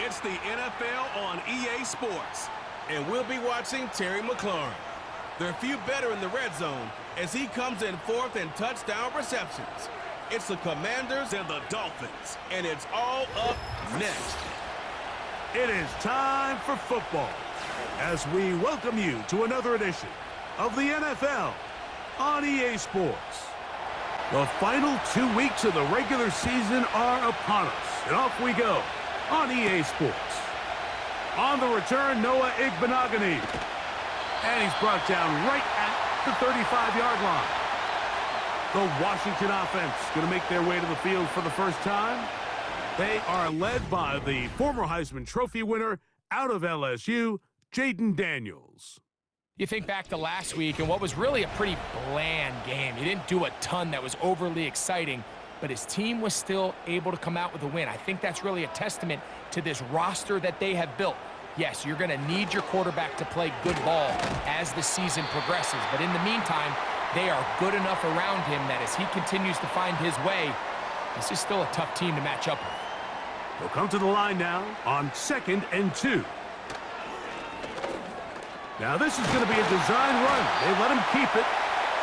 It's the NFL on EA Sports. And we'll be watching Terry McLaurin. There are few better in the red zone as he comes in fourth in touchdown receptions. It's the Commanders and the Dolphins. and it's all up next. It is time for football as we welcome you to another edition of the NFL on EA Sports. The final 2 weeks of the regular season are upon us, and off we go on EA Sports. On the return, Noah Igbenogany, and he's brought down right at the 35-yard line. The Washington offense going to make their way to the field for the first time. They are led by the former Heisman Trophy winner out of LSU, Jaden Daniels. You think back to last week and what was really a pretty bland game. He didn't do a ton that was overly exciting, but his team was still able to come out with a win. I think that's really a testament to this roster that they have built. Yes, you're going to need your quarterback to play good ball as the season progresses, but in the meantime, they are good enough around him that as he continues to find his way, this is still a tough team to match up with. They'll come to the line now on 2nd and 2. Now this is going to be a design run. They let him keep it,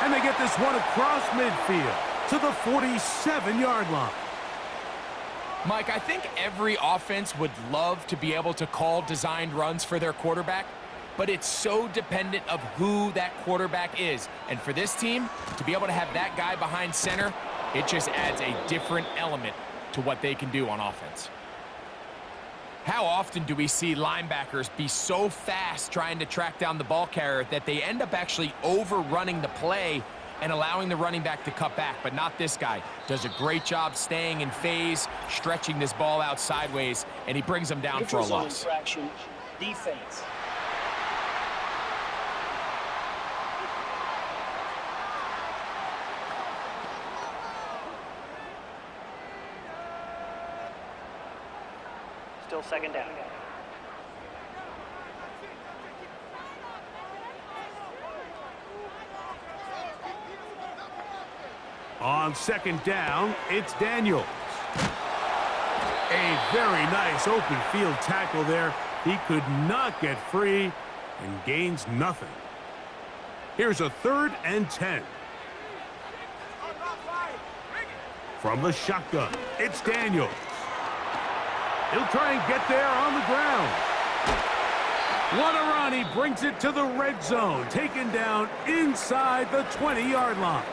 and they get this one across midfield to the 47-yard line. Mike, I think every offense would love to be able to call designed runs for their quarterback, but it's so dependent of who that quarterback is. And for this team, to be able to have that guy behind center, it just adds a different element to what they can do on offense. How often do we see linebackers be so fast trying to track down the ball carrier that they end up actually overrunning the play and allowing the running back to cut back? But not this guy. Does a great job staying in phase, stretching this ball out sideways, and he brings them down for a loss. Infraction, defense. Still second down. On 2nd down, it's Daniels. A very nice open field tackle there. He could not get free and gains nothing. Here's a 3rd and 10. From the shotgun, it's Daniels. He'll try and get there on the ground. What a run. He brings it to the red zone, taken down inside the 20-yard line.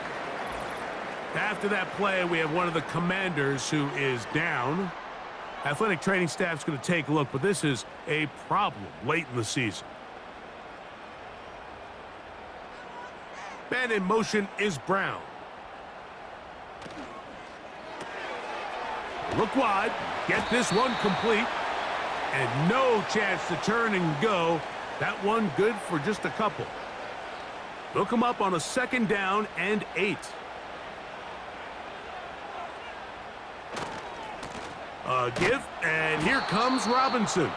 After that play, we have one of the Commanders who is down. Athletic training staff's going to take a look, but this is a problem late in the season. Man in motion is Brown. Look wide, get this one complete, and no chance to turn and go. That one good for just a couple. They'll come up on a 2nd down and 8. A give, and here comes Robinson.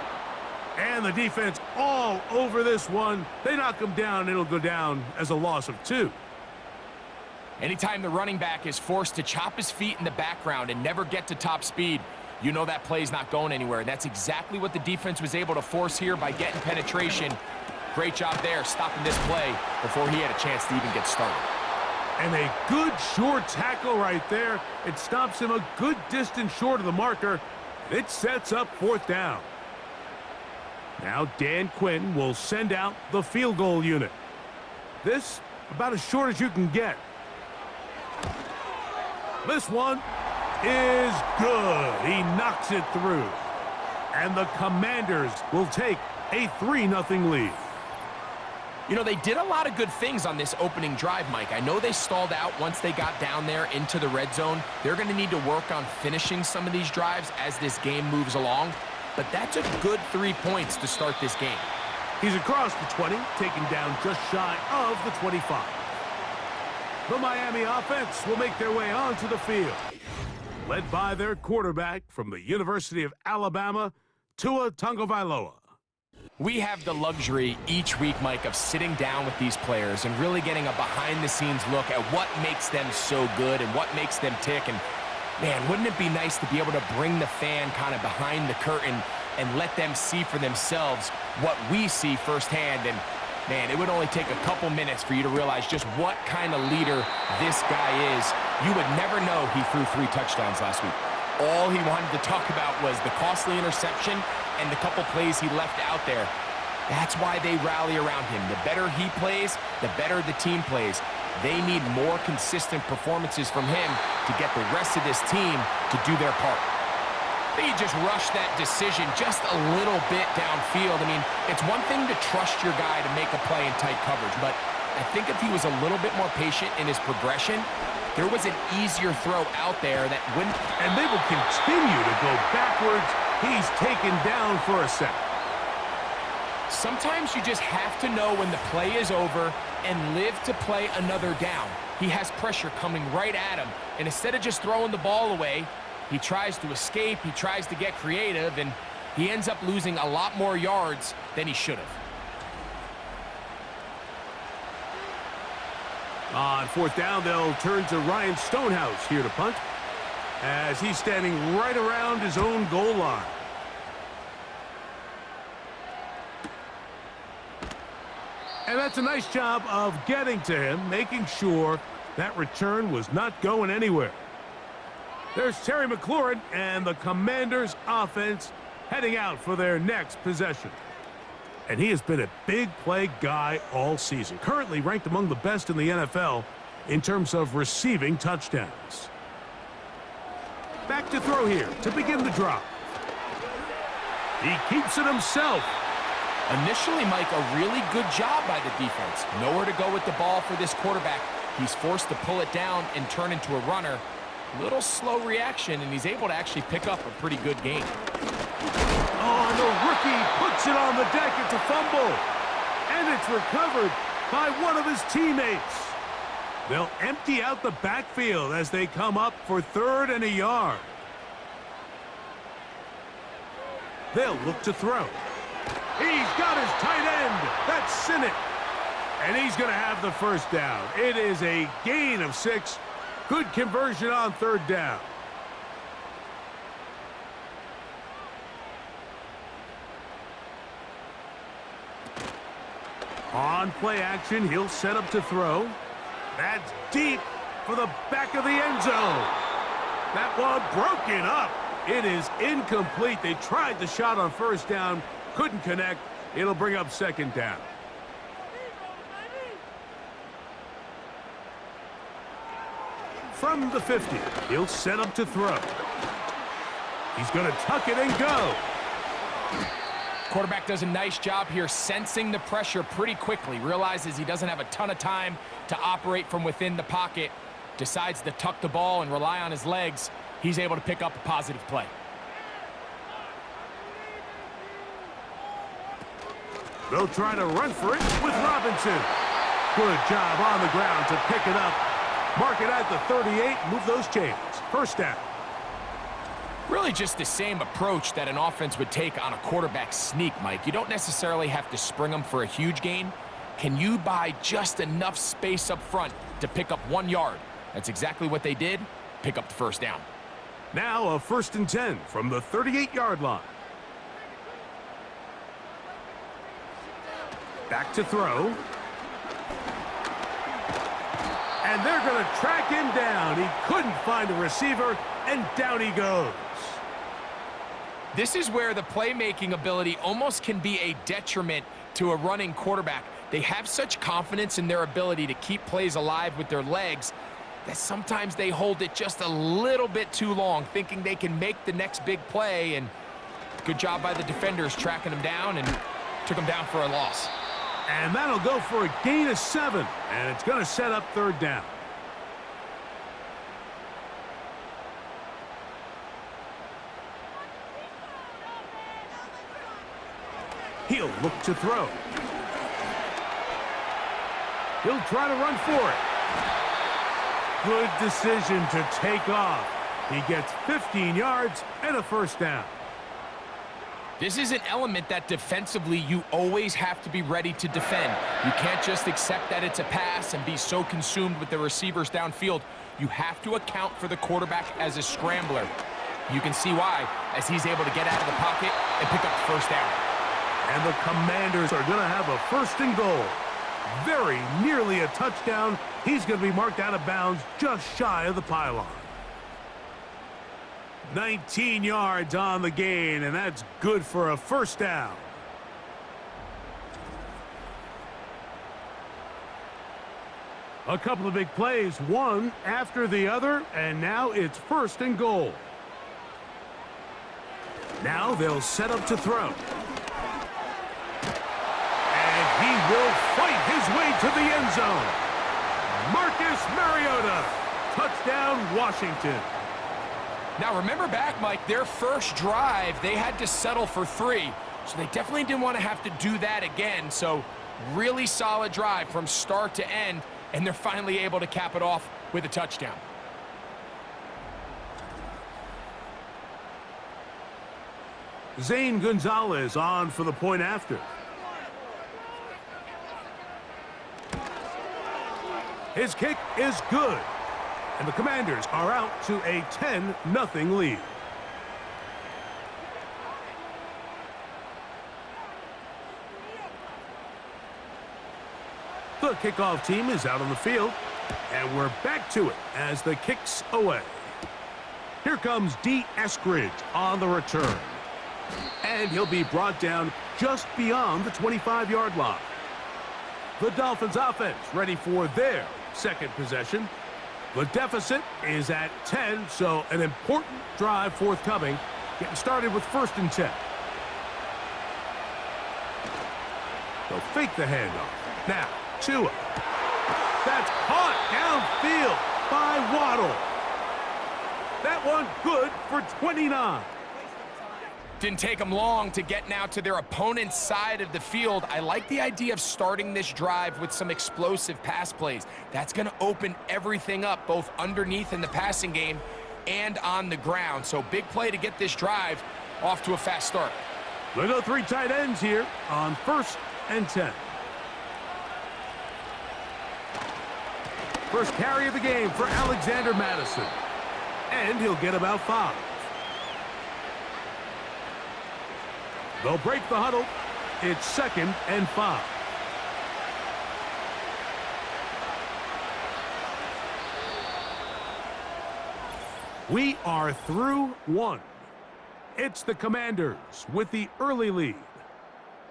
And the defense all over this one. They knock him down, it'll go down as a loss of 2. Anytime the running back is forced to chop his feet in the background and never get to top speed, you know that play's not going anywhere. And that's exactly what the defense was able to force here by getting penetration. Great job there, stopping this play before he had a chance to even get started. And a good short tackle right there. It stops him a good distance short of the marker. It sets up 4th down. Now Dan Quinn will send out the field goal unit. This about as short as you can get. This one is good. He knocks it through. And the Commanders will take a 3-0 lead. You know, they did a lot of good things on this opening drive, Mike. I know they stalled out once they got down there into the red zone. They're going to need to work on finishing some of these drives as this game moves along. But that's a good 3 points to start this game. He's across the 20, taken down just shy of the 25. The Miami offense will make their way onto the field, led by their quarterback from the University of Alabama, Tua Tagovailoa. We have the luxury each week, Mike, of sitting down with these players and really getting a behind-the-scenes look at what makes them so good and what makes them tick. And, man, wouldn't it be nice to be able to bring the fan kind of behind the curtain and let them see for themselves what we see firsthand. And man, it would only take a couple minutes for you to realize just what kind of leader this guy is. You would never know he threw 3 touchdowns last week. All he wanted to talk about was the costly interception and the couple plays he left out there. That's why they rally around him. The better he plays, the better the team plays. They need more consistent performances from him to get the rest of this team to do their part. He just rushed that decision just a little bit downfield. I mean, it's one thing to trust your guy to make a play in tight coverage, but I think if he was a little bit more patient in his progression, there was an easier throw out there that wouldn't. And they will continue to go backwards. He's taken down for a sack. Sometimes you just have to know when the play is over and live to play another down. He has pressure coming right at him, and instead of just throwing the ball away, he tries to escape, he tries to get creative, and he ends up losing a lot more yards than he should have. On 4th down, they'll turn to Ryan Stonehouse here to punt, as he's standing right around his own goal line. And that's a nice job of getting to him, making sure that return was not going anywhere. There's Terry McLaurin and the Commanders' offense heading out for their next possession. And he has been a big play guy all season, currently ranked among the best in the NFL in terms of receiving touchdowns. Back to throw here to begin the drive. He keeps it himself. Initially, Mike, a really good job by the defense. Nowhere to go with the ball for this quarterback. He's forced to pull it down and turn into a runner. Little slow reaction, and he's able to actually pick up a pretty good game. Oh, and the rookie puts it on the deck. It's a fumble. And it's recovered by one of his teammates. They'll empty out the backfield as they come up for 3rd and a yard. They'll look to throw. He's got his tight end. That's Sinnott. And he's going to have the first down. It is a gain of 6. Good conversion on 3rd down. On play action, he'll set up to throw. That's deep for the back of the end zone. That one broken up. It is incomplete. They tried the shot on 1st down, couldn't connect. It'll bring up 2nd down. From the 50, he'll set up to throw. He's going to tuck it and go. Quarterback does a nice job here sensing the pressure pretty quickly. Realizes he doesn't have a ton of time to operate from within the pocket. Decides to tuck the ball and rely on his legs. He's able to pick up a positive play. They'll try to run for it with Robinson. Good job on the ground to pick it up. Mark it at the 38, move those chains. 1st down. Really just the same approach that an offense would take on a quarterback sneak, Mike. You don't necessarily have to spring them for a huge gain. Can you buy just enough space up front to pick up 1 yard? That's exactly what they did. Pick up the 1st down. Now a 1st and 10 from the 38-yard line. Back to throw. And they're going to track him down. He couldn't find a receiver, and down he goes. This is where the playmaking ability almost can be a detriment to a running quarterback. They have such confidence in their ability to keep plays alive with their legs that sometimes they hold it just a little bit too long, thinking they can make the next big play. And good job by the defenders tracking him down and took him down for a loss. And that'll go for a gain of 7, and it's going to set up 3rd down. He'll look to throw. He'll try to run for it. Good decision to take off. He gets 15 yards and a 1st down. This is an element that defensively you always have to be ready to defend. You can't just accept that it's a pass and be so consumed with the receivers downfield. You have to account for the quarterback as a scrambler. You can see why, as he's able to get out of the pocket and pick up the first down. And the Commanders are going to have a first and goal. Very nearly a touchdown. He's going to be marked out of bounds just shy of the pylon. 19 yards on the gain, and that's good for a first down. A couple of big plays, one after the other, and now it's first and goal. Now they'll set up to throw. And he will fight his way to the end zone. Marcus Mariota. Touchdown, Washington. Now remember back, Mike, their first drive, they had to settle for 3. So they definitely didn't want to have to do that again. So really solid drive from start to end, and they're finally able to cap it off with a touchdown. Zane Gonzalez on for the point after. His kick is good. And the Commanders are out to a 10-0 lead. The kickoff team is out on the field, and we're back to it as the kick's away. Here comes D. Eskridge on the return. And he'll be brought down just beyond the 25-yard line. The Dolphins offense ready for their second possession. The deficit is at 10, so an important drive forthcoming. Getting started with first and 10. They'll fake the handoff. Now, Tua. That's caught downfield by Waddle. That one good for 29. Didn't take them long to get now to their opponent's side of the field. I like the idea of starting this drive with some explosive pass plays. That's going to open everything up, both underneath in the passing game and on the ground. So big play to get this drive off to a fast start. We'll go 3 tight ends here on first and 10. First carry of the game for Alexander Madison. And he'll get about 5. They'll break the huddle. It's second and 5. We are through 1. It's the Commanders with the early lead.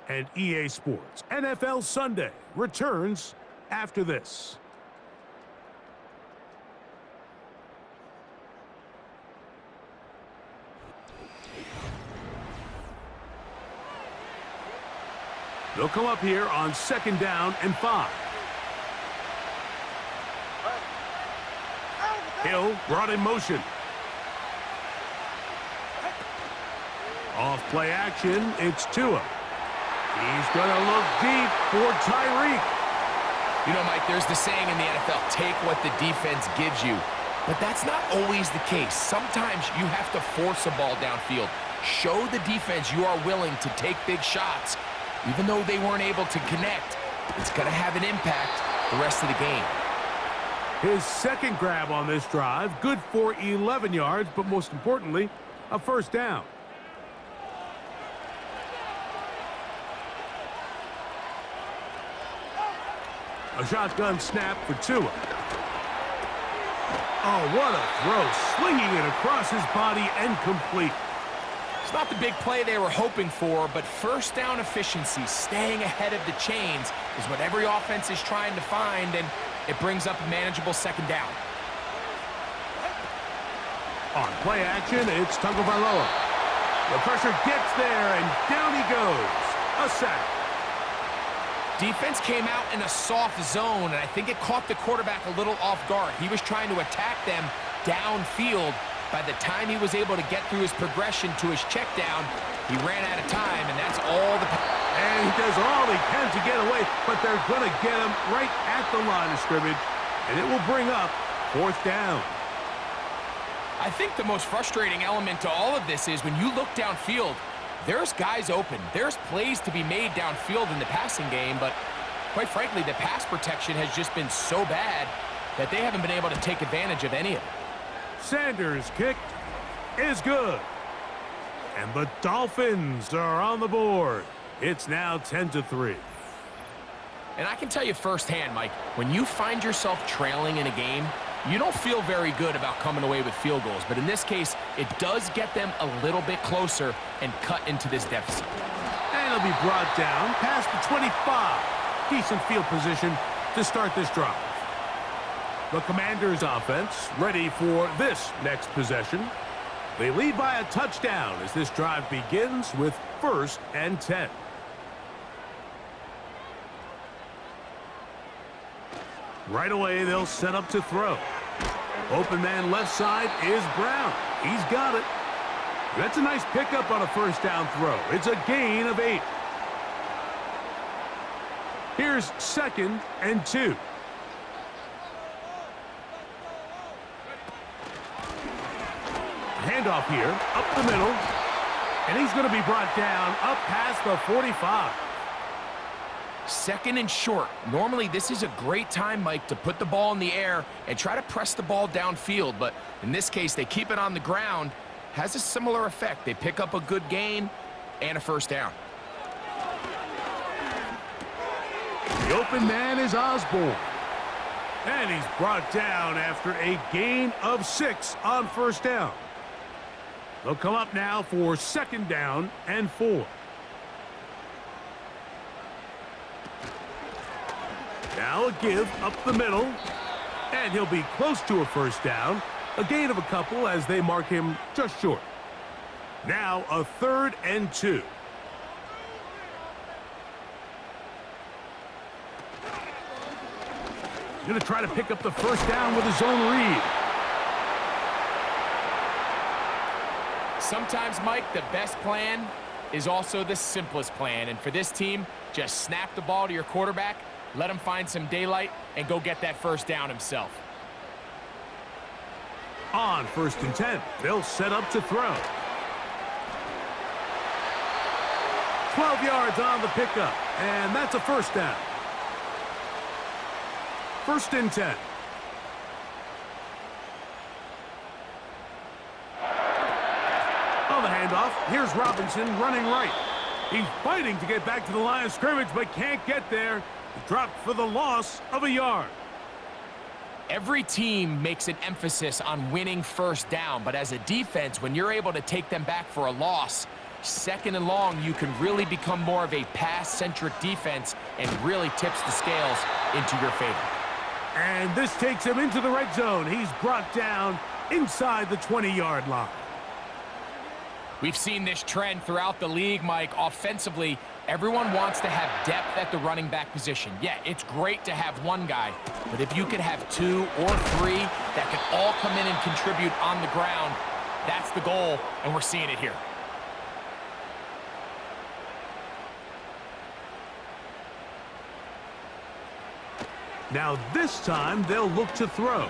And EA Sports NFL Sunday returns after this. They'll come up here on second down and 5. Hill brought in motion. Off play action, it's Tua. He's going to look deep for Tyreek. You know, Mike, there's the saying in the NFL, take what the defense gives you. But that's not always the case. Sometimes you have to force a ball downfield. Show the defense you are willing to take big shots. Even though they weren't able to connect, it's going to have an impact the rest of the game. His second grab on this drive, good for 11 yards, but most importantly, a first down. A shotgun snap for Tua. Oh, what a throw. Slinging it across his body and complete. It's not the big play they were hoping for, but first down efficiency, staying ahead of the chains, is what every offense is trying to find, and it brings up a manageable second down. On play action, it's Tagovailoa. The pressure gets there, and down he goes. A sack. Defense came out in a soft zone, and I think it caught the quarterback a little off guard. He was trying to attack them downfield. By the time he was able to get through his progression to his check down, he ran out of time, and that's all the... And he does all he can to get away, but they're going to get him right at the line of scrimmage, and it will bring up fourth down. I think the most frustrating element to all of this is when you look downfield, there's guys open. There's plays to be made downfield in the passing game, but quite frankly, the pass protection has just been so bad that they haven't been able to take advantage of any of it. Sanders kicked, is good. And the Dolphins are on the board. It's now 10-3. And I can tell you firsthand, Mike, when you find yourself trailing in a game, you don't feel very good about coming away with field goals. But in this case, it does get them a little bit closer and cut into this deficit. And it'll be brought down past the 25. Decent field position to start this drive. The Commanders' offense ready for this next possession. They lead by a touchdown as this drive begins with 1st and 10. Right away, they'll set up to throw. Open man left side is Brown. He's got it. That's a nice pickup on a 1st down throw. It's a gain of 8. Here's 2nd and 2. Handoff here, up the middle. And he's going to be brought down up past the 45. 2nd and short. Normally, this is a great time, Mike, to put the ball in the air and try to press the ball downfield. But in this case, they keep it on the ground. Has a similar effect. They pick up a good gain and a 1st down. The open man is Osborne. And he's brought down after a gain of 6 on 1st down. They'll come up now for 2nd down and 4. Now a give up the middle. And he'll be close to a 1st down. A gain of a couple as they mark him just short. Now a 3rd and 2. Going to try to pick up the 1st down with his own read. Sometimes, Mike, the best plan is also the simplest plan. And for this team, just snap the ball to your quarterback, let him find some daylight, and go get that 1st down himself. On 1st and 10, they'll set up to throw. 12 yards on the pickup, and that's a 1st down. 1st and 10. On the handoff, here's Robinson running right. He's fighting to get back to the line of scrimmage, but can't get there. He dropped for the loss of a yard. Every team makes an emphasis on winning 1st down, but as a defense, when you're able to take them back for a loss, 2nd and long, you can really become more of a pass-centric defense and really tips the scales into your favor. And this takes him into the red zone. He's brought down inside the 20-yard line. We've seen this trend throughout the league, Mike. Offensively, everyone wants to have depth at the running back position. Yeah, it's great to have one guy, but if you could have 2 or 3 that can all come in and contribute on the ground, that's the goal, and we're seeing it here. Now this time, they'll look to throw.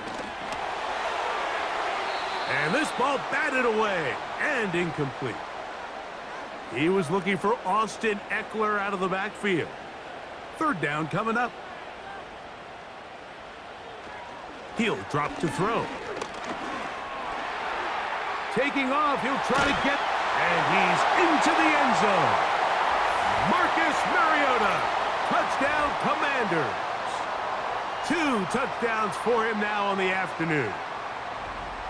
And this ball batted away and incomplete. He was looking for Austin Eckler out of the backfield. 3rd down coming up. He'll drop to throw. Taking off, he'll try to get, and he's into the end zone. Marcus Mariota, touchdown Commanders. 2 touchdowns for him now on the afternoon.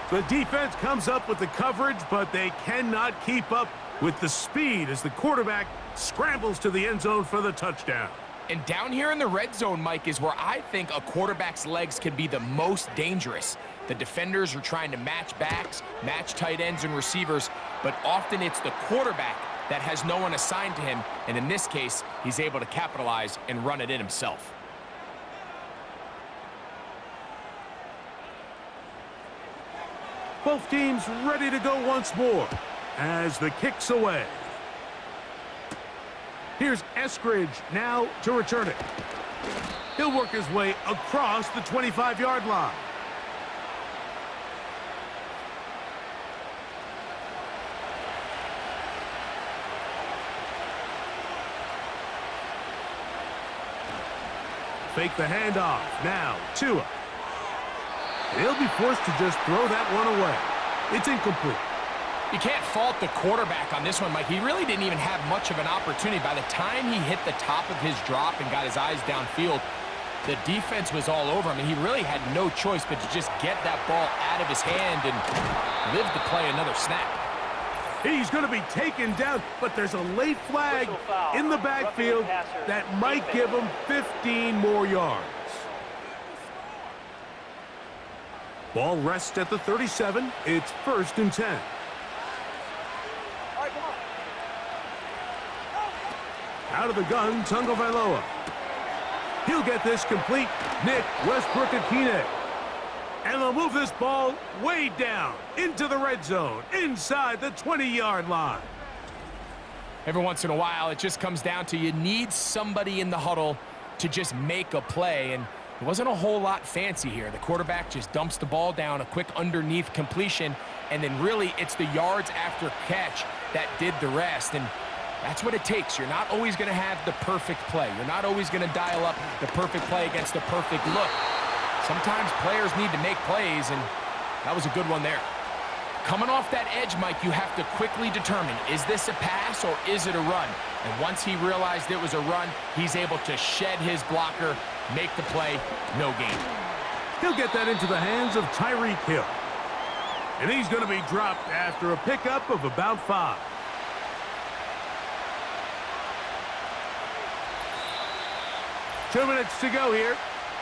The defense comes up with the coverage, but they cannot keep up with the speed as the quarterback scrambles to the end zone for the touchdown. And down here in the red zone, Mike, is where I think a quarterback's legs can be the most dangerous. The defenders are trying to match backs, match tight ends and receivers, but often it's the quarterback that has no one assigned to him, and in this case, he's able to capitalize and run it in himself. Both teams ready to go once more as the kick's away. Here's Eskridge now to return it. He'll work his way across the 25-yard line. Fake the handoff. Now, Tua. He'll be forced to just throw that one away. It's incomplete. You can't fault the quarterback on this one, Mike. He really didn't even have much of an opportunity. By the time he hit the top of his drop and got his eyes downfield, the defense was all over him, and he really had no choice but to just get that ball out of his hand and live to play another snap. He's going to be taken down, but there's a late flag in the backfield that might give him 15 more yards. Ball rests at the 37. It's 1st and 10. Out of the gun, Tagovailoa. He'll get this complete. Nick Westbrook-Akine. And they'll move this ball way down into the red zone, inside the 20-yard line. Every once in a while, it just comes down to you need somebody in the huddle to just make a play, and it wasn't a whole lot fancy here. The quarterback just dumps the ball down, a quick underneath completion, and then really it's the yards after catch that did the rest, and that's what it takes. You're not always going to have the perfect play. You're not always going to dial up the perfect play against the perfect look. Sometimes players need to make plays, and that was a good one there. Coming off that edge, Mike, you have to quickly determine, is this a pass or is it a run? And once he realized it was a run, he's able to shed his blocker, make the play, no gain. He'll get that into the hands of Tyreek Hill. And he's going to be dropped after a pickup of about 5. Two minutes to go here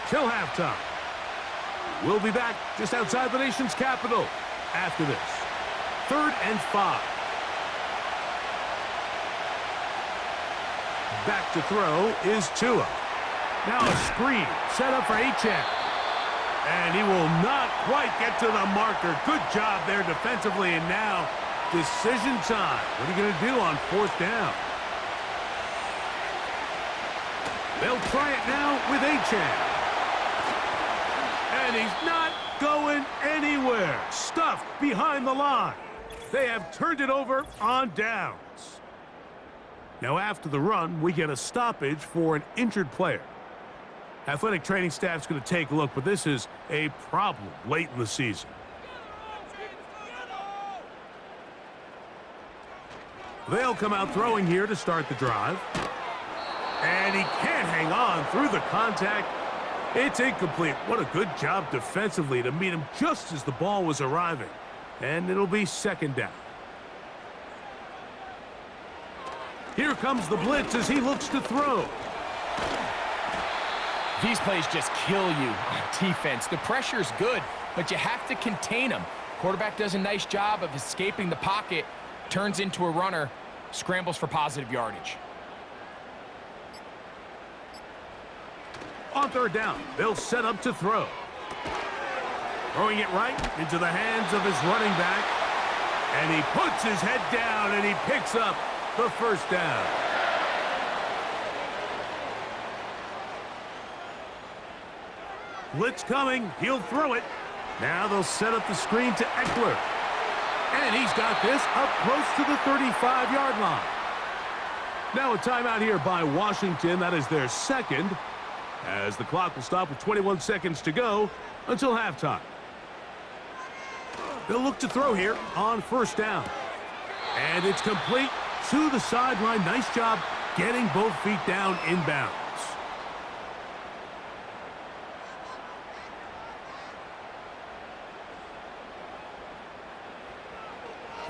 till halftime. We'll be back just outside the nation's capital after this. 3rd and 5. Back to throw is Tua. Now a screen set up for Achane. And he will not quite get to the marker. Good job there defensively. And now decision time. What are you going to do on 4th down? They'll try it now with Achane. And he's not going anywhere. Stuffed behind the line. They have turned it over on downs. Now after the run, we get a stoppage for an injured player. Athletic training staff's going to take a look, but this is a problem late in the season. They'll come out throwing here to start the drive. And he can't hang on through the contact. It's incomplete. What a good job defensively to meet him just as the ball was arriving. And it'll be 2nd down. Here comes the blitz as he looks to throw. These plays just kill you on defense. The pressure's good, but you have to contain them. Quarterback does a nice job of escaping the pocket, turns into a runner, scrambles for positive yardage. On 3rd down, they'll set up to throw. Throwing it right into the hands of his running back. And he puts his head down and he picks up the 1st down. Blitz coming. He'll throw it. Now they'll set up the screen to Eckler. And he's got this up close to the 35-yard line. Now a timeout here by Washington. That is their 2nd. As the clock will stop with 21 seconds to go until halftime. They'll look to throw here on 1st down. And it's complete to the sideline. Nice job getting both feet down inbounds.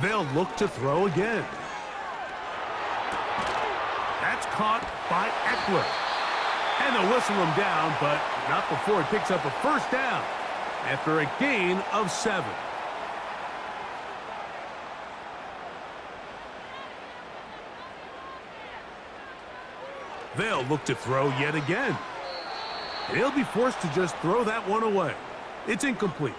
They'll look to throw again. That's caught by Eckler. And they'll whistle him down, but not before he picks up a 1st down after a gain of 7. They'll look to throw yet again. And he'll be forced to just throw that one away. It's incomplete.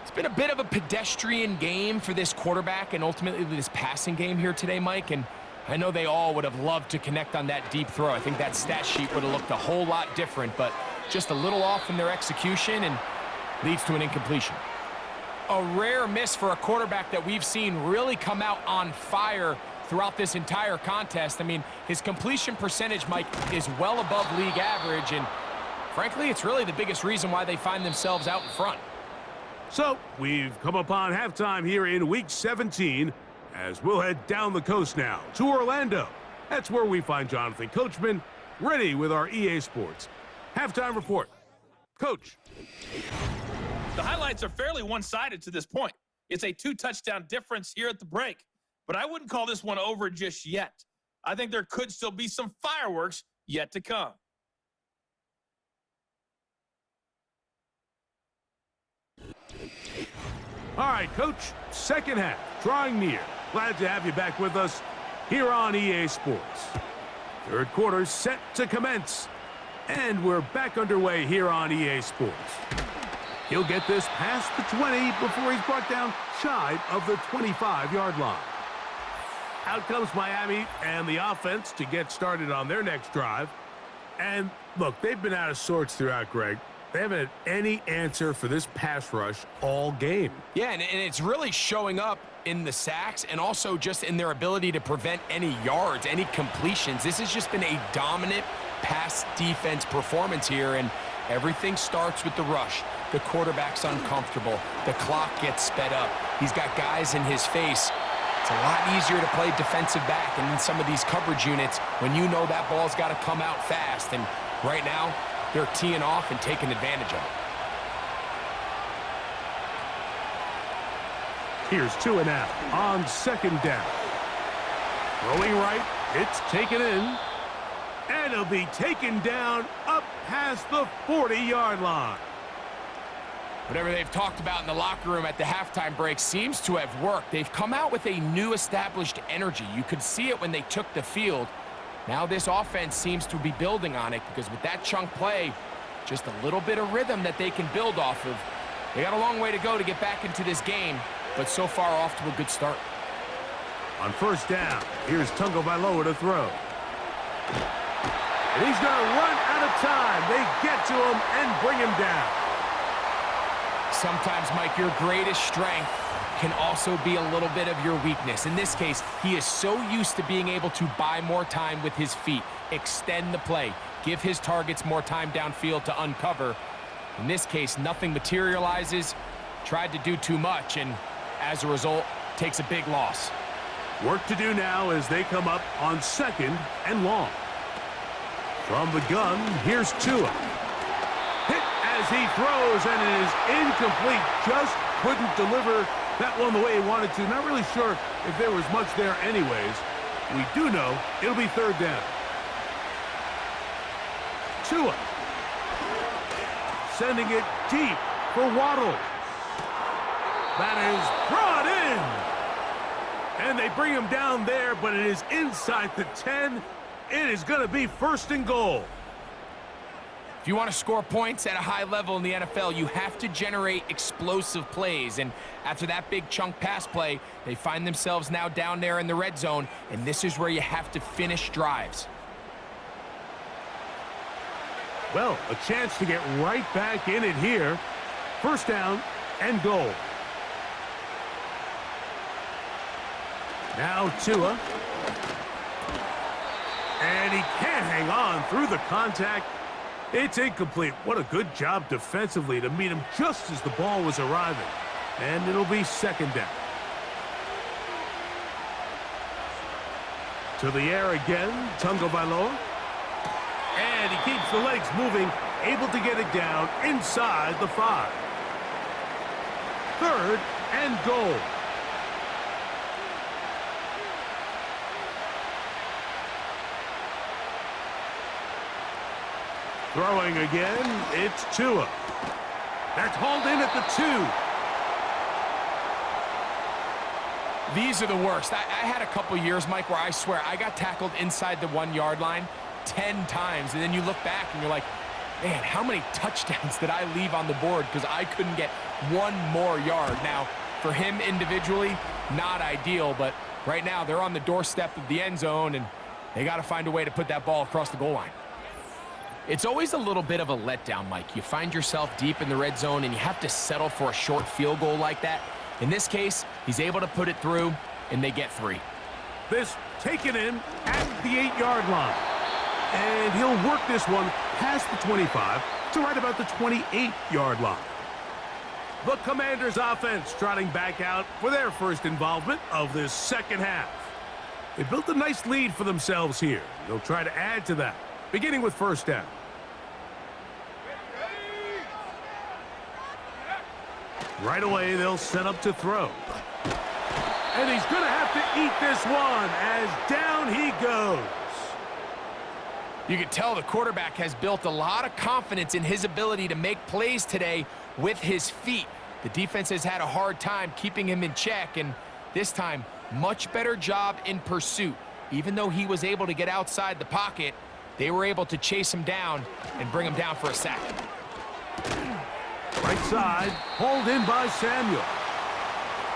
It's been a bit of a pedestrian game for this quarterback and ultimately this passing game here today, Mike, and I know they all would have loved to connect on that deep throw. I think that stat sheet would have looked a whole lot different, but just a little off in their execution and leads to an incompletion. A rare miss for a quarterback that we've seen really come out on fire throughout this entire contest. I mean, his completion percentage, Mike, is well above league average, and frankly, it's really the biggest reason why they find themselves out in front. So, we've come upon halftime here in Week 17, as we'll head down the coast now to Orlando. That's where we find Jonathan Coachman, ready with our EA Sports halftime report. Coach. The highlights are fairly one-sided to this point. It's a 2-touchdown difference here at the break, but I wouldn't call this one over just yet. I think there could still be some fireworks yet to come. All right, Coach, second half, drawing near. Glad to have you back with us here on EA Sports. Third quarter set to commence, and we're back underway here on EA Sports. He'll get this past the 20 before he's brought down shy of the 25-yard line. Out comes Miami and the offense to get started on their next drive. And look, they've been out of sorts throughout, Greg. They haven't had any answer for this pass rush all game. Yeah, and it's really showing up in the sacks and also just in their ability to prevent any yards, any completions. This has just been a dominant pass defense performance here, and everything starts with the rush. The quarterback's uncomfortable. The clock gets sped up. He's got guys in his face. It's a lot easier to play defensive back and in some of these coverage units when you know that ball's got to come out fast. And right now, they're teeing off and taking advantage of it. Here's Tua now on second down. Throwing right, it's taken in. And it'll be taken down up past the 40-yard line. Whatever they've talked about in the locker room at the halftime break seems to have worked. They've come out with a new established energy. You could see it when they took the field. Now this offense seems to be building on it because with that chunk play, just a little bit of rhythm that they can build off of. They got a long way to go to get back into this game, but so far off to a good start. On first down, here's Tagovailoa to throw. And he's going to run out of time. They get to him and bring him down. Sometimes, Mike, your greatest strength can also be a little bit of your weakness. In this case, he is so used to being able to buy more time with his feet, extend the play, give his targets more time downfield to uncover. In this case, nothing materializes, tried to do too much, and as a result, takes a big loss. Work to do now as they come up on second and long. From the gun, here's Tua. Hit as he throws, and it is incomplete. Just couldn't deliver that one the way he wanted to. Not really sure if there was much there anyways. We do know it'll be third down. Tua sending it deep for Waddle. That is brought in. And they bring him down there, but it is inside the 10. It is going to be first and goal. If you want to score points at a high level in the NFL, you have to generate explosive plays. And after that big chunk pass play, they find themselves now down there in the red zone, and this is where you have to finish drives. Well, a chance to get right back in it here. First down and goal. Now Tua. And he can't hang on through the contact. It's incomplete. What a good job defensively to meet him just as the ball was arriving. And it'll be second down. To the air again, Tagovailoa. And he keeps the legs moving, able to get it down inside the 5. Third and goal. Throwing again, it's Tua. That's hauled in at the 2. These are the worst. I had a couple years, Mike, where I swear I got tackled inside the 1-yard line 10 times, and then you look back and you're like, man, how many touchdowns did I leave on the board because I couldn't get one more yard? Now, for him individually, not ideal, but right now they're on the doorstep of the end zone, and they got to find a way to put that ball across the goal line. It's always a little bit of a letdown, Mike. You find yourself deep in the red zone, and you have to settle for a short field goal like that. In this case, he's able to put it through, and they get 3. This taken in at the 8-yard line. And he'll work this one past the 25 to right about the 28-yard line. The Commanders' offense trotting back out for their first involvement of this second half. They built a nice lead for themselves here. They'll try to add to that, beginning with first down. Right away, they'll set up to throw. And he's going to have to eat this one as down he goes. You can tell the quarterback has built a lot of confidence in his ability to make plays today with his feet. The defense has had a hard time keeping him in check, and this time, much better job in pursuit. Even though he was able to get outside the pocket, they were able to chase him down and bring him down for a sack. Right side, hauled in by Samuel.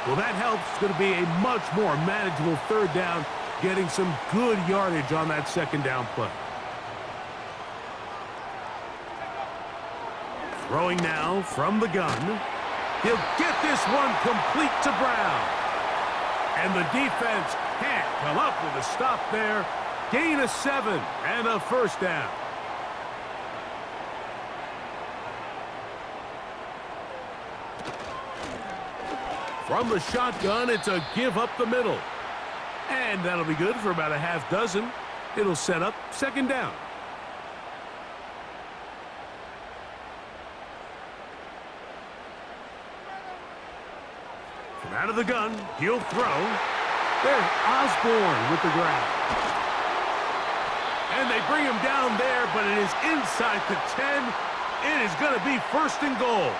Well, that helps. It's going to be a much more manageable third down, getting some good yardage on that second down play. Throwing now from the gun. He'll get this one complete to Brown. And the defense can't come up with a stop there. Gain of 7 and a first down. From the shotgun, it's a give up the middle. And that'll be good for about a half dozen. It'll set up second down. From out of the gun, he'll throw. There's Osborne with the grab. And they bring him down there, but it is inside the 10. It is going to be first and goal.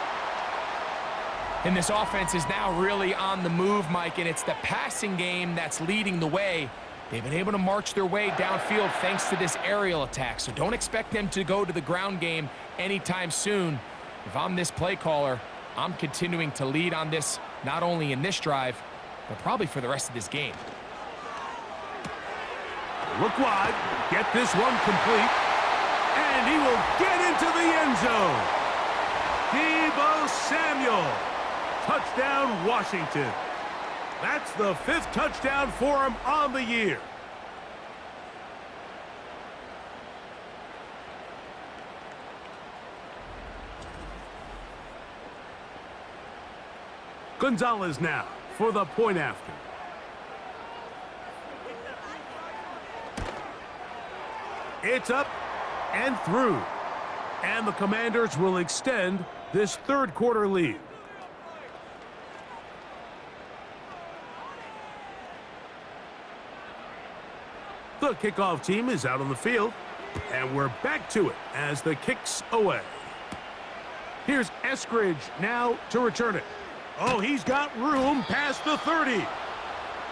And this offense is now really on the move, Mike, and it's the passing game that's leading the way. They've been able to march their way downfield thanks to this aerial attack, so don't expect them to go to the ground game anytime soon. If I'm this play caller, I'm continuing to lead on this, not only in this drive, but probably for the rest of this game. Look wide, get this one complete, and he will get into the end zone. Deebo Samuels. Touchdown, Washington. That's the 5th touchdown for him on the year. Gonzalez now for the point after. It's up and through. And the Commanders will extend this third quarter lead. The kickoff team is out on the field, and we're back to it as the kick's away. Here's Eskridge now to return it. Oh, he's got room past the 30.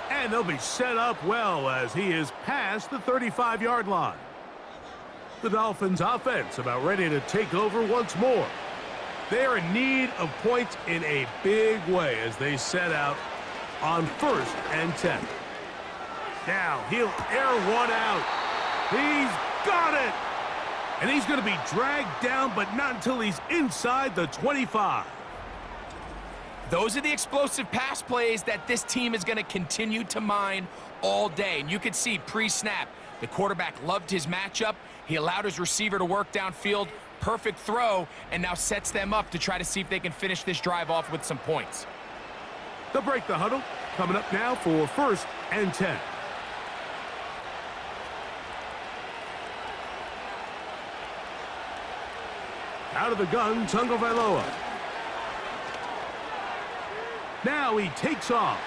And they'll be set up well as he is past the 35-yard line. The Dolphins offense about ready to take over once more. They're in need of points in a big way as they set out on 1st and 10. Now he'll air one out. He's got it. And he's going to be dragged down, but not until he's inside the 25. Those are the explosive pass plays that this team is going to continue to mine all day. And you could see pre-snap, the quarterback loved his matchup. He allowed his receiver to work downfield. Perfect throw, and now sets them up to try to see if they can finish this drive off with some points. They'll break the huddle. Coming up now for 1st and 10. Out of the gun, Tagovailoa. Now he takes off.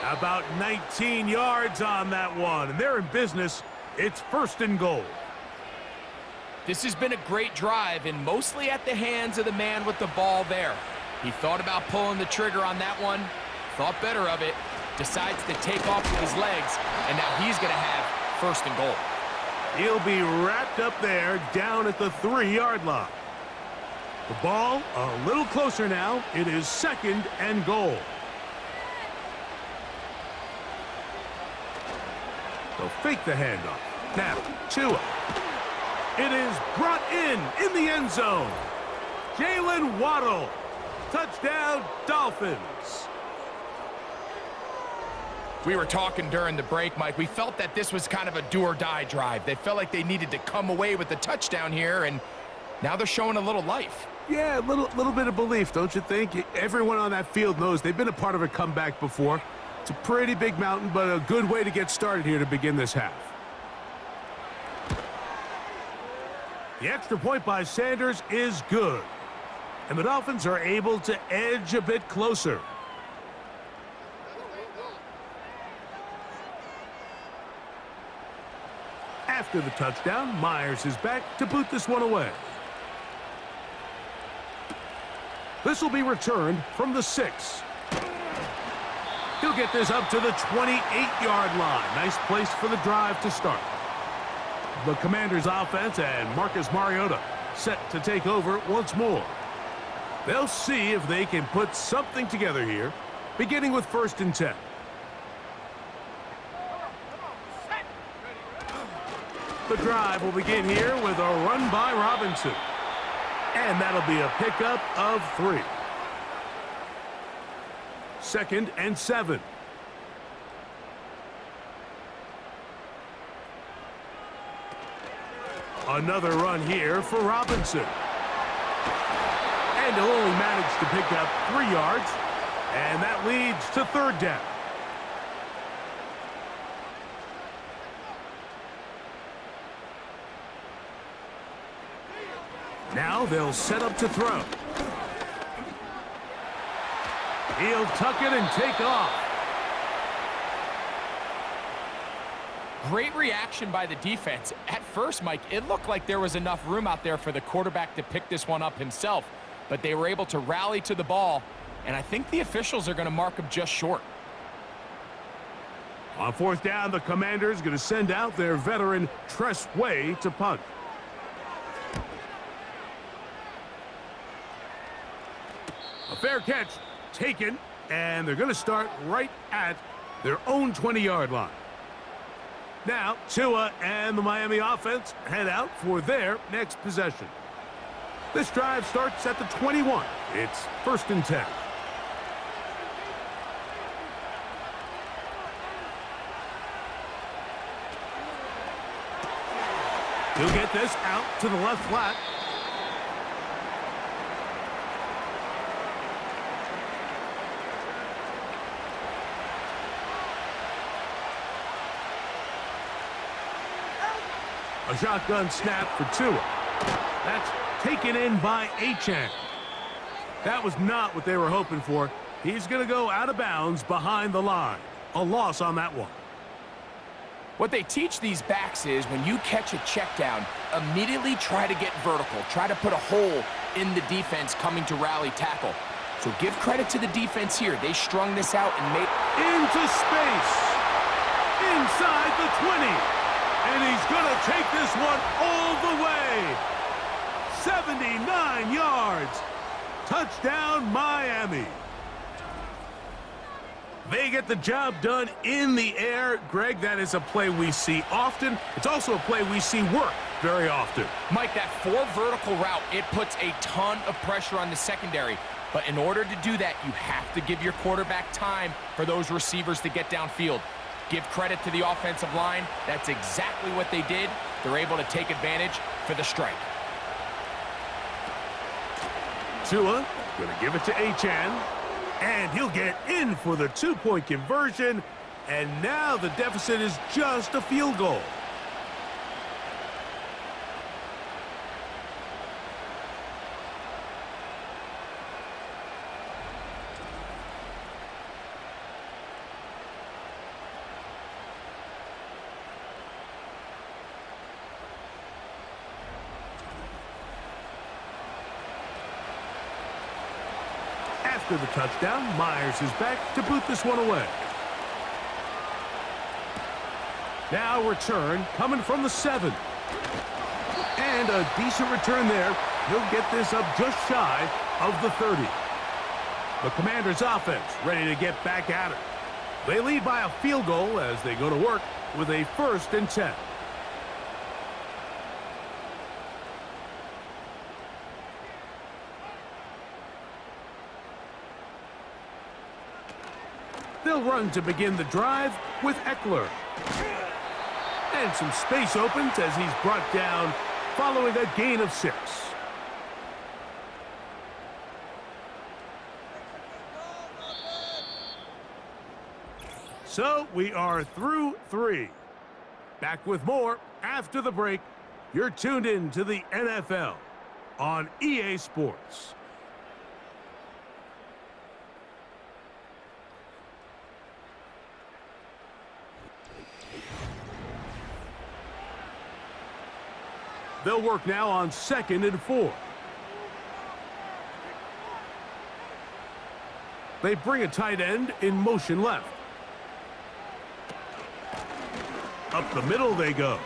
About 19 yards on that one, and they're in business. It's 1st and goal. This has been a great drive, and mostly at the hands of the man with the ball there. He thought about pulling the trigger on that one, thought better of it, decides to take off with his legs, and now he's going to have 1st and goal. He'll be wrapped up there down at the 3-yard line. The ball a little closer now. It is 2nd and goal. They'll fake the handoff. Now, Tua. It is brought in the end zone. Jalen Waddle. Touchdown, Dolphins. We were talking during the break, Mike. We felt that this was kind of a do-or-die drive. They felt like they needed to come away with the touchdown here, and now they're showing a little life. Yeah, a little bit of belief, don't you think? Everyone on that field knows they've been a part of a comeback before. It's a pretty big mountain, but a good way to get started here to begin this half. The extra point by Sanders is good. And the Dolphins are able to edge a bit closer. After the touchdown, Myers is back to boot this one away. This will be returned from the 6. He'll get this up to the 28-yard line. Nice place for the drive to start. The Commanders' offense and Marcus Mariota set to take over once more. They'll see if they can put something together here, beginning with 1st and 10. The drive will begin here with a run by Robinson. And that'll be a pickup of 3. 2nd and 7. Another run here for Robinson. And he'll only manage to pick up 3 yards. And that leads to 3rd down. Now they'll set up to throw. He'll tuck it and take off. Great reaction by the defense. At first, Mike, it looked like there was enough room out there for the quarterback to pick this one up himself, but they were able to rally to the ball, and I think the officials are going to mark him just short. On 4th down, the Commanders going to send out their veteran Tress Way to punt. A fair catch taken, and they're going to start right at their own 20-yard line. Now, Tua and the Miami offense head out for their next possession. This drive starts at the 21. It's 1st and 10. He'll get this out to the left flat. A shotgun snap for Tua. That's taken in by Achane. That was not what they were hoping for. He's going to go out of bounds behind the line. A loss on that one. What they teach these backs is when you catch a check down, immediately try to get vertical. Try to put a hole in the defense coming to rally tackle. So give credit to the defense here. They strung this out and made... Into space. Inside the 20. And he's going to take this one all the way. 79 yards. Touchdown, Miami. They get the job done in the air. Greg, that is a play we see often. It's also a play we see work very often. Mike, that 4 vertical route, it puts a ton of pressure on the secondary. But in order to do that, you have to give your quarterback time for those receivers to get downfield. Give credit to the offensive line. That's exactly what they did. They're able to take advantage for the strike. Tua going to give it to Achane. And he'll get in for the 2-point conversion. And now the deficit is just a field goal. After the touchdown, Myers is back to boot this one away. Now return coming from the 7. And a decent return there. He'll get this up just shy of the 30. The Commanders' offense ready to get back at it. They lead by a field goal as they go to work with a 1st and 10. They'll run to begin the drive with Eckler. And some space opens as he's brought down following a gain of 6. So we are through 3. Back with more after the break. You're tuned in to the NFL on EA Sports. They'll work now on 2nd and 4. They bring a tight end in motion left. Up the middle they go.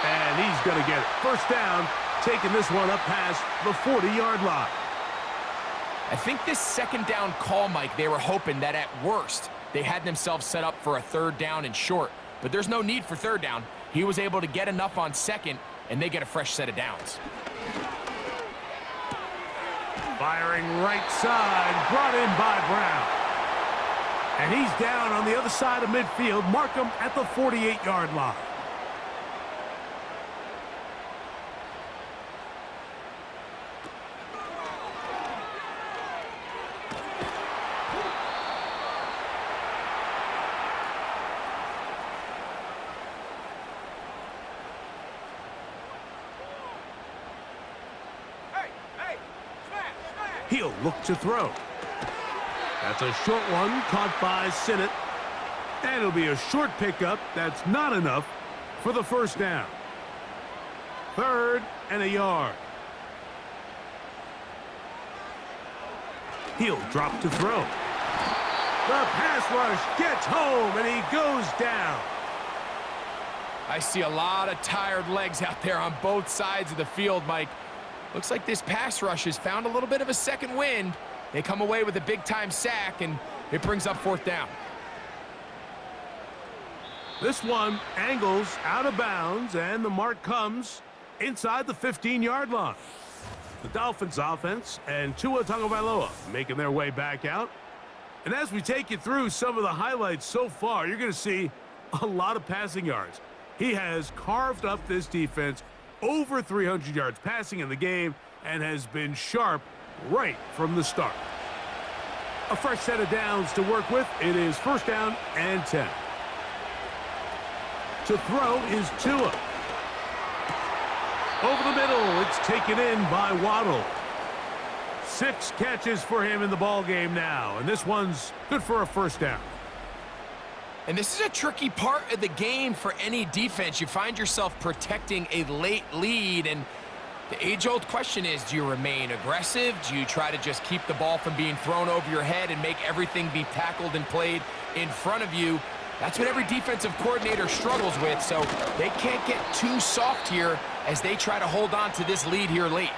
And he's going to get it. First down, taking this one up past the 40-yard line. I think this 2nd down call, Mike, they were hoping that at worst they had themselves set up for a 3rd down and short. But there's no need for 3rd down. He was able to get enough on 2nd, and they get a fresh set of downs. Firing right side, brought in by Brown. And he's down on the other side of midfield. Mark him at the 48-yard line. He'll look to throw. That's a short one caught by Sinnott. And it'll be a short pickup. That's not enough for the first down. 3rd and a yard. He'll drop to throw. The pass rush gets home and he goes down. I see a lot of tired legs out there on both sides of the field, Mike. Looks like this pass rush has found a little bit of a second wind. They come away with a big-time sack, and it brings up 4th down. This one angles out of bounds, and the mark comes inside the 15-yard line. The Dolphins offense and Tua Tagovailoa making their way back out. And as we take you through some of the highlights so far, you're going to see a lot of passing yards. He has carved up this defense over 300 yards passing in the game and has been sharp right from the start. A fresh set of downs to work with. It is 1st down and 10. To throw is Tua. Over the middle, it's taken in by Waddle. 6 catches for him in the ball game now, and this one's good for a 1st down. And this is a tricky part of the game for any defense. You find yourself protecting a late lead, and the age-old question is, do you remain aggressive? Do you try to just keep the ball from being thrown over your head and make everything be tackled and played in front of you? That's what every defensive coordinator struggles with, so they can't get too soft here as they try to hold on to this lead here late.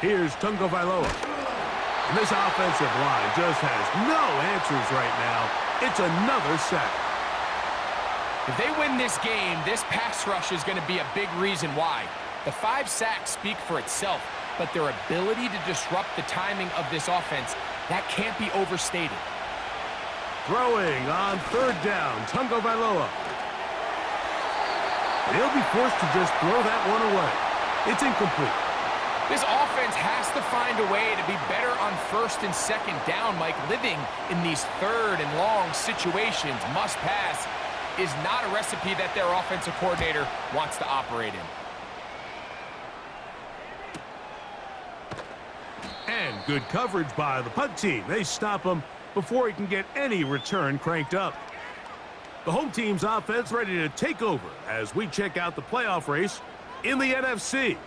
Here's Tagovailoa. And this offensive line just has no answers right now. It's another sack. If they win this game, this pass rush is going to be a big reason why. The 5 sacks speak for itself, but their ability to disrupt the timing of this offense, that can't be overstated. Throwing on 3rd down, Tagovailoa. He'll be forced to just throw that one away. It's incomplete. This offense has to find a way to be better on 1st and 2nd down, Mike. Living in these 3rd and long situations, must pass, is not a recipe that their offensive coordinator wants to operate in. And good coverage by the punt team. They stop him before he can get any return cranked up. The home team's offense ready to take over as we check out the playoff race in the NFC.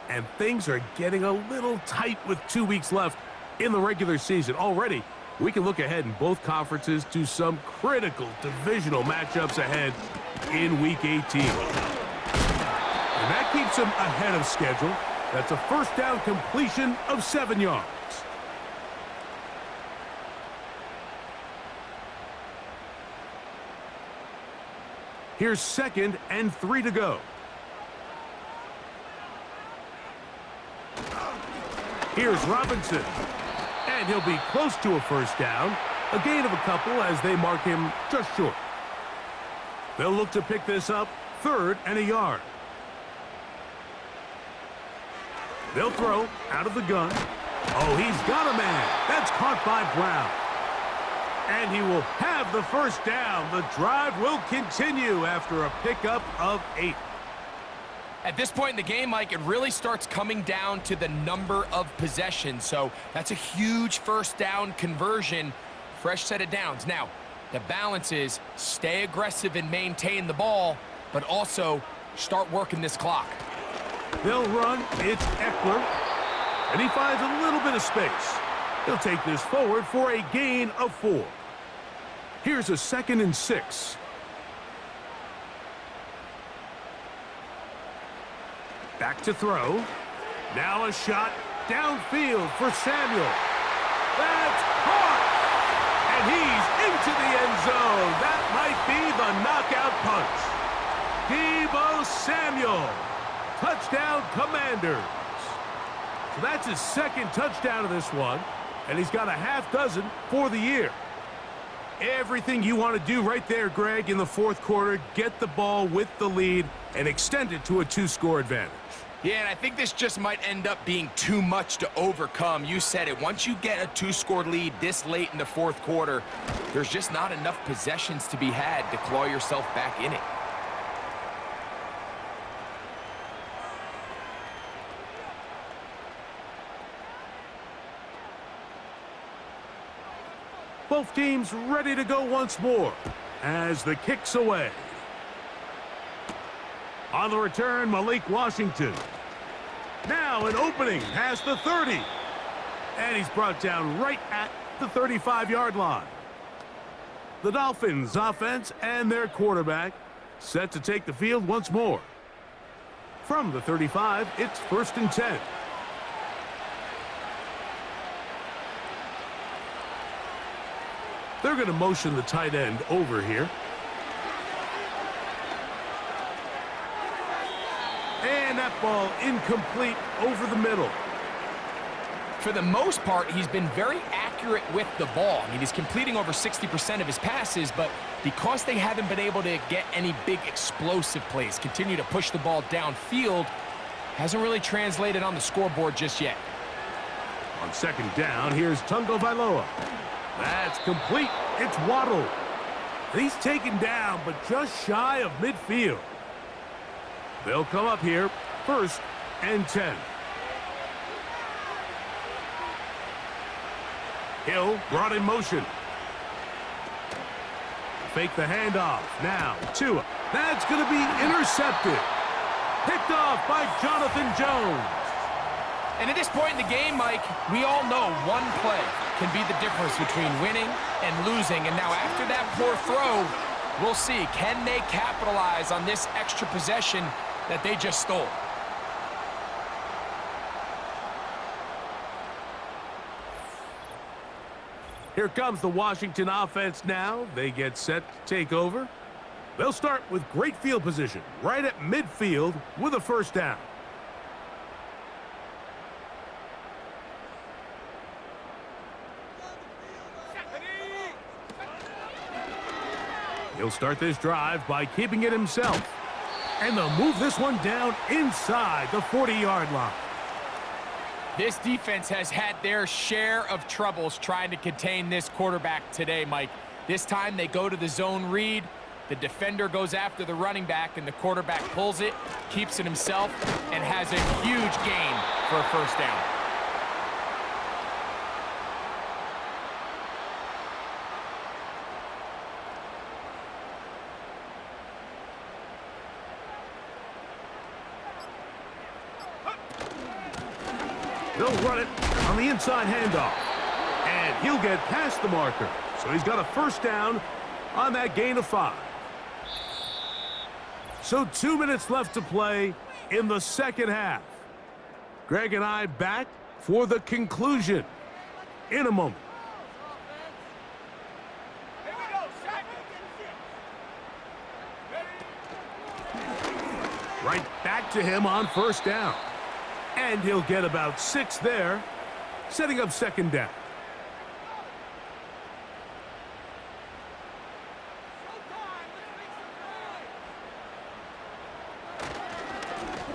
And things are getting a little tight with 2 weeks left in the regular season. Already, we can look ahead in both conferences to some critical divisional matchups ahead in Week 18. And that keeps them ahead of schedule. That's a 1st down completion of 7 yards. Here's 2nd and 3 to go. Here's Robinson. And he'll be close to a 1st down. A gain of a couple as they mark him just short. They'll look to pick this up 3rd and a yard. They'll throw out of the gun. Oh, he's got a man. That's caught by Brown. And he will have the first down. The drive will continue after a pickup of 8. At this point in the game, Mike, it really starts coming down to the number of possessions. So that's a huge first down conversion. Fresh set of downs. Now, the balance is stay aggressive and maintain the ball, but also start working this clock. They'll run. It's Eckler. And he finds a little bit of space. He'll take this forward for a gain of 4. Here's a 2nd and 6. Back to throw. Now a shot downfield for Samuel. That's caught! And he's into the end zone. That might be the knockout punch. Deebo Samuel. Touchdown, Commanders. So that's his 2nd touchdown of this one. And he's got a half dozen for the year. Everything you want to do right there, Greg, in the 4th quarter, get the ball with the lead and extend it to a 2-score advantage. Yeah, and I think this just might end up being too much to overcome. You said it. Once you get a 2-score lead this late in the 4th quarter, there's just not enough possessions to be had to claw yourself back in it. Both teams ready to go once more as the kick's away. On the return, Malik Washington. Now an opening past the 30. And he's brought down right at the 35-yard line. The Dolphins offense and their quarterback set to take the field once more. From the 35, it's 1st and 10. They're going to motion the tight end over here. And that ball incomplete over the middle. For the most part, he's been very accurate with the ball. I mean, he's completing over 60% of his passes, but because they haven't been able to get any big explosive plays, continue to push the ball downfield, hasn't really translated on the scoreboard just yet. On 2nd down, here's Tungo Vailoa. That's complete. It's Waddle. He's taken down, but just shy of midfield. They'll come up here, 1st and 10. Hill brought in motion. Fake the handoff. Now, Tua. That's going to be intercepted. Picked off by Jonathan Jones. And at this point in the game, Mike, we all know one play can be the difference between winning and losing. And now after that poor throw, we'll see. Can they capitalize on this extra possession that they just stole? Here comes the Washington offense now. They get set to take over. They'll start with great field position right at midfield with a 1st down. He'll start this drive by keeping it himself. And they'll move this one down inside the 40-yard line. This defense has had their share of troubles trying to contain this quarterback today, Mike. This time they go to the zone read. The defender goes after the running back, and the quarterback pulls it, keeps it himself, and has a huge gain for a 1st down. They'll run it on the inside handoff. And he'll get past the marker. So he's got a 1st down on that gain of 5. So 2 minutes left to play in the 2nd half. Greg and I back for the conclusion in a moment. Right back to him on 1st down. And he'll get about 6 there, setting up 2nd down.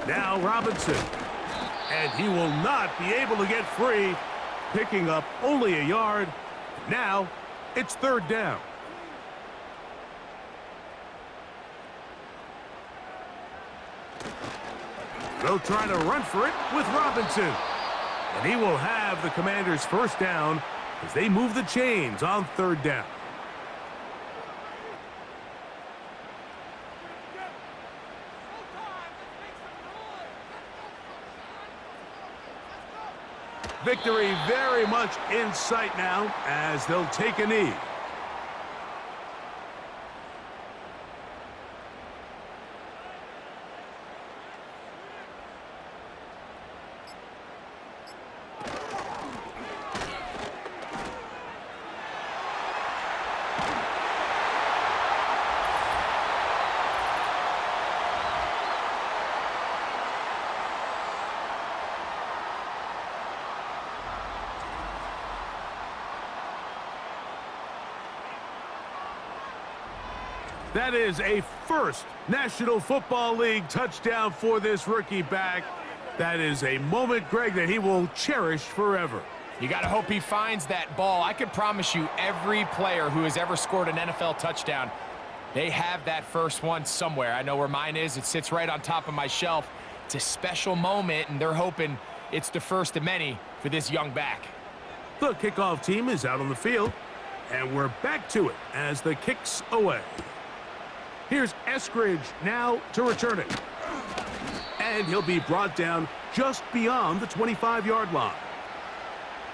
Now Robinson. And he will not be able to get free, picking up only a yard. Now, it's third down. They'll try to run for it with Robinson. And he will have the Commanders' first down as they move the chains on third down. Victory very much in sight now as they'll take a knee. That is a first National Football League touchdown for this rookie back. That is a moment, Greg, that he will cherish forever. You got to hope he finds that ball. I can promise you every player who has ever scored an NFL touchdown, they have that first one somewhere. I know where mine is. It sits right on top of my shelf. It's a special moment, and they're hoping it's the first of many for this young back. The kickoff team is out on the field, and we're back to it as the kick's away. Here's Eskridge now to return it. And he'll be brought down just beyond the 25-yard line.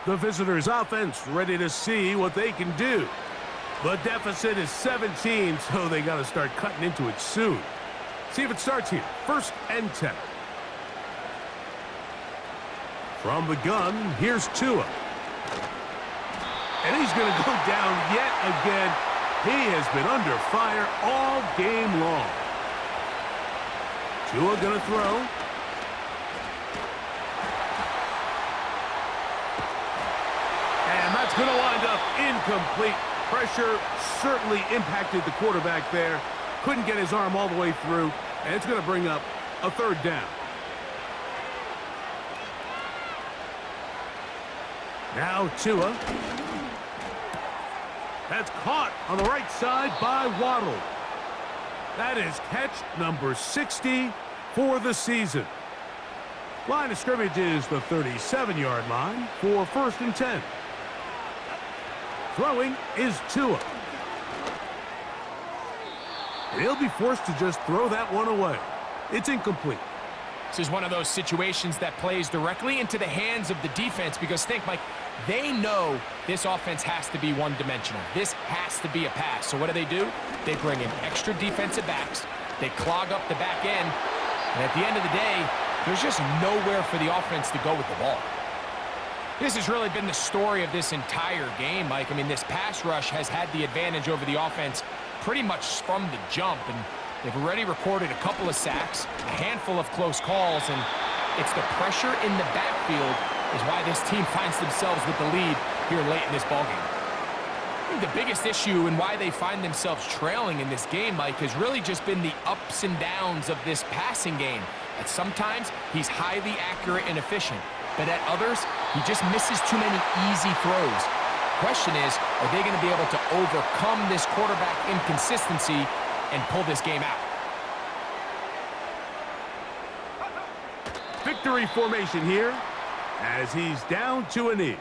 The visitors' offense ready to see what they can do. The deficit is 17, so they got to start cutting into it soon. See if it starts here. First and 10. From the gun, here's Tua. And he's going to go down yet again. He has been under fire all game long. Tua going to throw. And that's going to wind up incomplete. Pressure certainly impacted the quarterback there. Couldn't get his arm all the way through. And it's going to bring up a third down. Now Tua. That's caught on the right side by Waddle. That is catch number 60 for the season. Line of scrimmage is the 37-yard line for first and 10. Throwing is Tua. He'll be forced to just throw that one away. It's incomplete. This is one of those situations that plays directly into the hands of the defense because think, Mike, they know this offense has to be one-dimensional. This has to be a pass. So what do? They bring in extra defensive backs. They clog up the back end. And at the end of the day, there's just nowhere for the offense to go with the ball. This has really been the story of this entire game, Mike. I mean, this pass rush has had the advantage over the offense pretty much from the jump. And they've already recorded a couple of sacks, a handful of close calls, and it's the pressure in the backfield is why this team finds themselves with the lead here late in this ballgame. I think the biggest issue and why they find themselves trailing in this game, Mike, has really just been the ups and downs of this passing game. At sometimes, he's highly accurate and efficient, but at others, he just misses too many easy throws. Question is, are they going to be able to overcome this quarterback inconsistency and pull this game out? Victory formation here as he's down to a knee.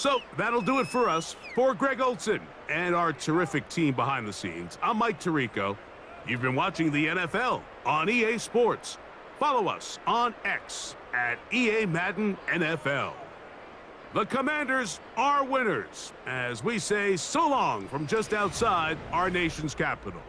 So that'll do it for us. For Greg Olson and our terrific team behind the scenes, I'm Mike Tirico. You've been watching the NFL on EA Sports. Follow us on X at EA Madden NFL. The Commanders are winners as we say so long from just outside our nation's capital.